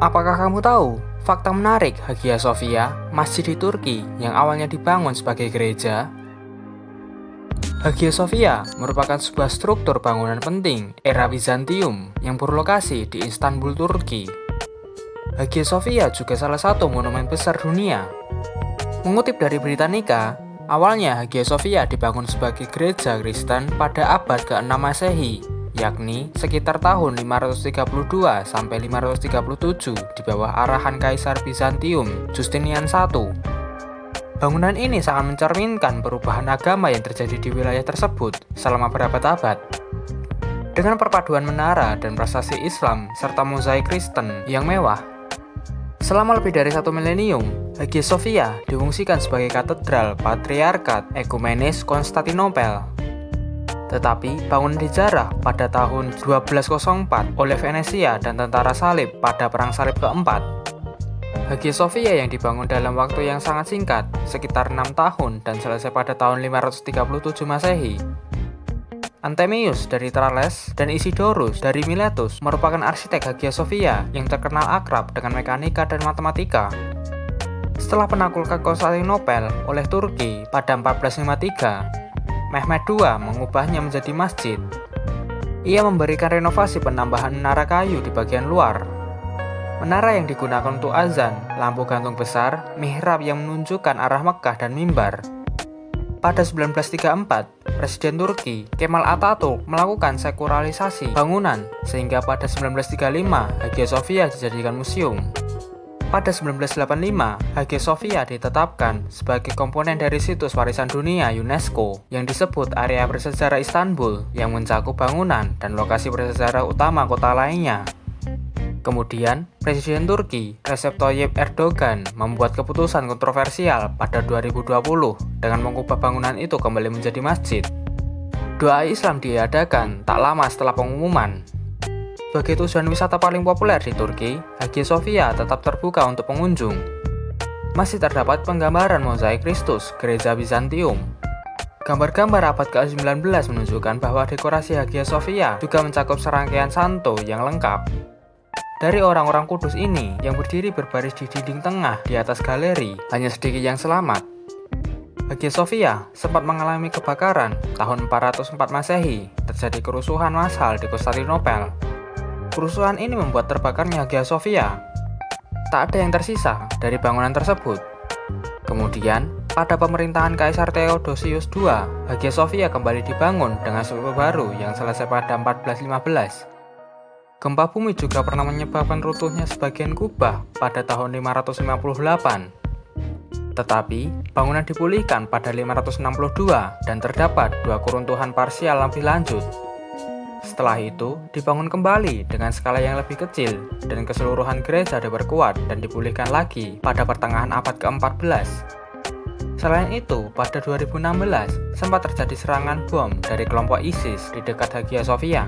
Apakah kamu tahu fakta menarik Hagia Sophia, masjid di Turki yang awalnya dibangun sebagai gereja? Hagia Sophia merupakan sebuah struktur bangunan penting era Bizantium yang berlokasi di Istanbul, Turki. Hagia Sophia juga salah satu monumen besar dunia. Mengutip dari Britannica, awalnya Hagia Sophia dibangun sebagai gereja Kristen pada abad ke-6 Masehi, yakni sekitar tahun 532 sampai 537 di bawah arahan Kaisar Bizantium Justinian I. Bangunan ini sangat mencerminkan perubahan agama yang terjadi di wilayah tersebut selama berabad-abad. Dengan perpaduan menara dan prasasti Islam serta mozaik Kristen yang mewah, selama lebih dari 1 milenium, Hagia Sophia difungsikan sebagai katedral Patriarkat Ekumenis Konstantinopel. Tetapi bangunan dijarah pada tahun 1204 oleh Venesia dan tentara salib pada Perang Salib keempat. Hagia Sophia yang dibangun dalam waktu yang sangat singkat, sekitar 6 tahun dan selesai pada tahun 537 Masehi. Anthemius dari Tralles dan Isidorus dari Miletus merupakan arsitek Hagia Sophia yang terkenal akrab dengan mekanika dan matematika. Setelah penaklukan Konstantinopel oleh Turki pada 1453, Mehmed II mengubahnya menjadi masjid. Ia memberikan renovasi penambahan menara kayu di bagian luar. Menara yang digunakan untuk azan, lampu gantung besar, mihrab yang menunjukkan arah Mekkah dan mimbar. Pada 1934, Presiden Turki Kemal Atatürk melakukan sekularisasi bangunan sehingga pada 1935 Hagia Sophia dijadikan museum. Pada 1985, Hagia Sophia ditetapkan sebagai komponen dari situs warisan dunia UNESCO yang disebut area bersejarah Istanbul yang mencakup bangunan dan lokasi bersejarah utama kota lainnya. Kemudian, Presiden Turki Recep Tayyip Erdogan membuat keputusan kontroversial pada 2020 dengan mengubah bangunan itu kembali menjadi masjid. Doa Islam diadakan tak lama setelah pengumuman. Sebagai tujuan wisata paling populer di Turki, Hagia Sophia tetap terbuka untuk pengunjung. Masih terdapat penggambaran mozaik Kristus Gereja Bizantium. Gambar-gambar abad ke-19 menunjukkan bahwa dekorasi Hagia Sophia juga mencakup serangkaian santo yang lengkap. Dari orang-orang kudus ini yang berdiri berbaris di dinding tengah di atas galeri, hanya sedikit yang selamat. Hagia Sophia sempat mengalami kebakaran tahun 404 Masehi, terjadi kerusuhan massal di Konstantinopel. Kerusuhan ini membuat terbakarnya Hagia Sophia. Tak ada yang tersisa dari bangunan tersebut. Kemudian, pada pemerintahan Kaisar Theodosius II, Hagia Sophia kembali dibangun dengan struktur baru yang selesai pada 1415. Gempa bumi juga pernah menyebabkan runtuhnya sebagian kubah pada tahun 558. Tetapi, bangunan dipulihkan pada 562 dan terdapat 2 keruntuhan parsial lebih lanjut. Setelah itu, dibangun kembali dengan skala yang lebih kecil dan keseluruhan gereja diperkuat dan dipulihkan lagi pada pertengahan abad ke-14. Selain itu, pada 2016, sempat terjadi serangan bom dari kelompok ISIS di dekat Hagia Sophia.